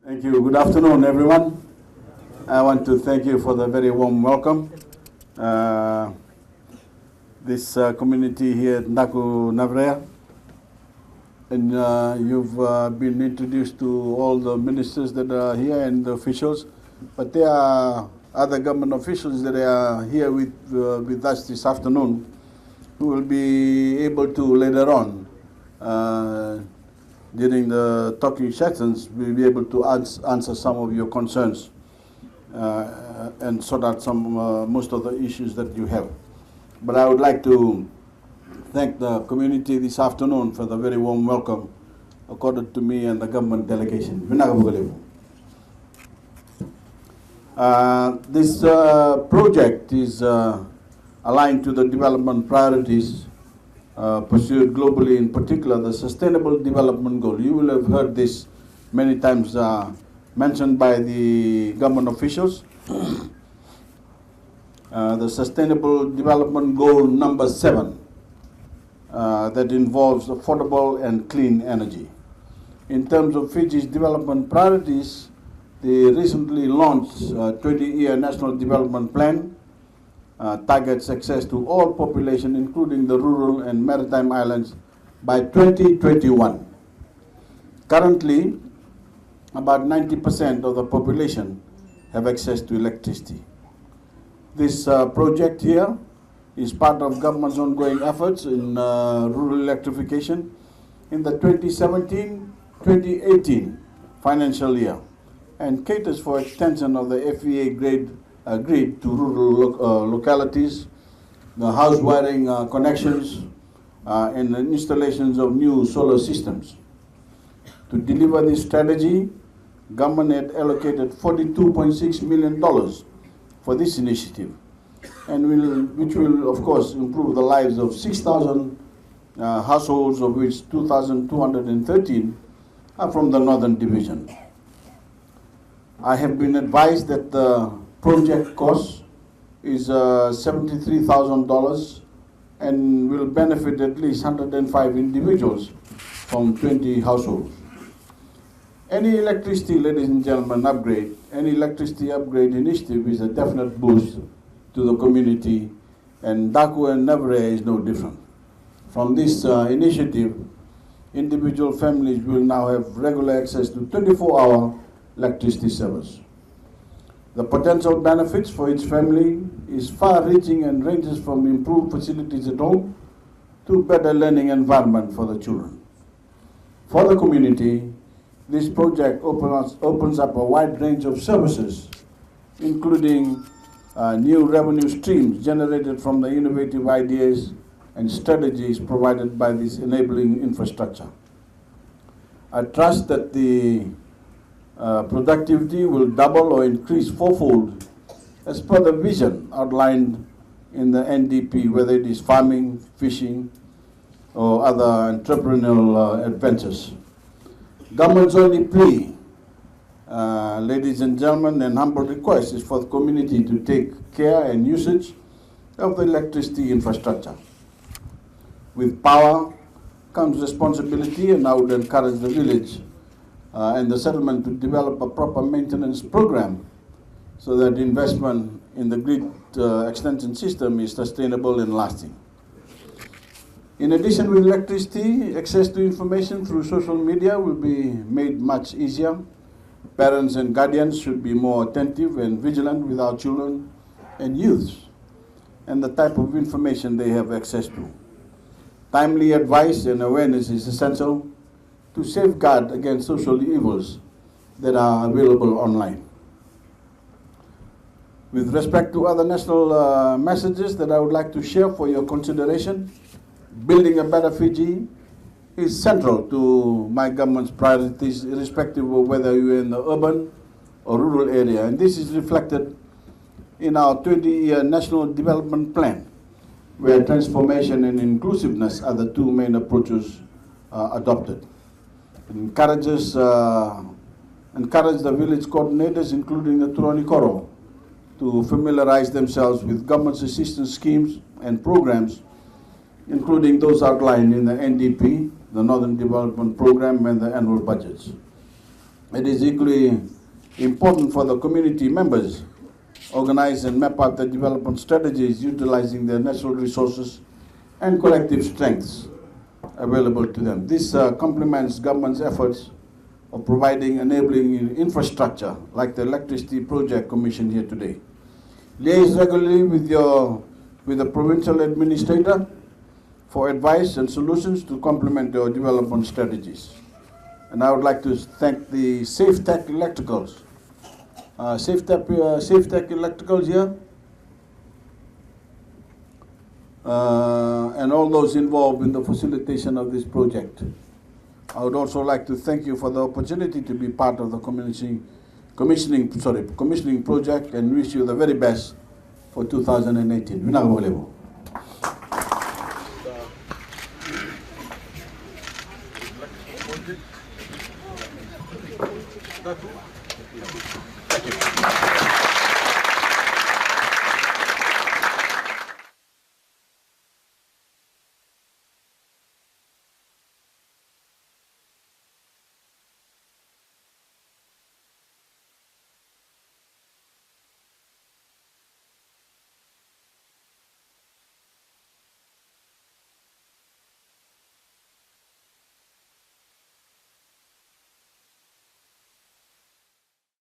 Thank you. Good afternoon, everyone. I want to thank you for the very warm welcome. This community here at Daku and Naverea, and you've been introduced to all the ministers that are here and the officials, but there are other government officials that are here with us this afternoon who will be able to later on during the talking sessions, we'll be able to answer some of your concerns and sort out some most of the issues that you have. But I would like to thank the community this afternoon for the very warm welcome accorded to me and the government delegation. This project is aligned to the development priorities pursued globally, in particular the Sustainable Development Goal. You will have heard this many times mentioned by the government officials. The Sustainable Development Goal number 7 that involves affordable and clean energy. In terms of Fiji's development priorities, they recently launched a 20-year National Development Plan targets access to all population, including the rural and maritime islands, by 2021. Currently, about 90% of the population have access to electricity. This project here is part of government's ongoing efforts in rural electrification in the 2017-2018 financial year and caters for extension of the FEA grid to rural localities, the house wiring connections, and the installations of new solar systems. To deliver this strategy, government had allocated $42.6 million for this initiative, and which will, of course, improve the lives of 6,000 households, of which 2,213 are from the Northern Division. I have been advised that the project cost is $73,000 and will benefit at least 105 individuals from 20 households. Any electricity, ladies and gentlemen, any electricity upgrade initiative is a definite boost to the community, and Daku and Naverea is no different. From this initiative, individual families will now have regular access to 24-hour electricity service. The potential benefits for each family is far-reaching and ranges from improved facilities at home to better learning environment for the children. For the community, this project opens up a wide range of services, including new revenue streams generated from the innovative ideas and strategies provided by this enabling infrastructure. I trust that the productivity will double or increase fourfold as per the vision outlined in the NDP, whether it is farming, fishing, or other entrepreneurial adventures. Government's only plea, ladies and gentlemen, and humble request is for the community to take care and usage of the electricity infrastructure. With power comes responsibility, and I would encourage the village and the settlement to develop a proper maintenance program so that investment in the grid extension system is sustainable and lasting. In addition, with electricity, access to information through social media will be made much easier. Parents and guardians should be more attentive and vigilant with our children and youths and the type of information they have access to. Timely advice and awareness is essential to safeguard against social evils that are available online. With respect to other national messages that I would like to share for your consideration, building a better Fiji is central to my government's priorities, irrespective of whether you're in the urban or rural area. And this is reflected in our 20-year National Development Plan, where transformation and inclusiveness are the two main approaches adopted. It encourage the village coordinators, including the Turoni Koro, to familiarize themselves with government's assistance schemes and programs, including those outlined in the NDP, the Northern Development Program, and the annual budgets. It is equally important for the community members organize and map out the development strategies utilizing their natural resources and collective strengths available to them. This complements government's efforts of providing enabling infrastructure like the electricity project commissioned here today. Liaise regularly with the provincial administrator for advice and solutions to complement your development strategies. And I would like to thank the SafeTech Electricals. SafeTech Electricals here, and all those involved in the facilitation of this project. I would also like to thank you for the opportunity to be part of the commissioning project and wish you the very best for 2018. Daku.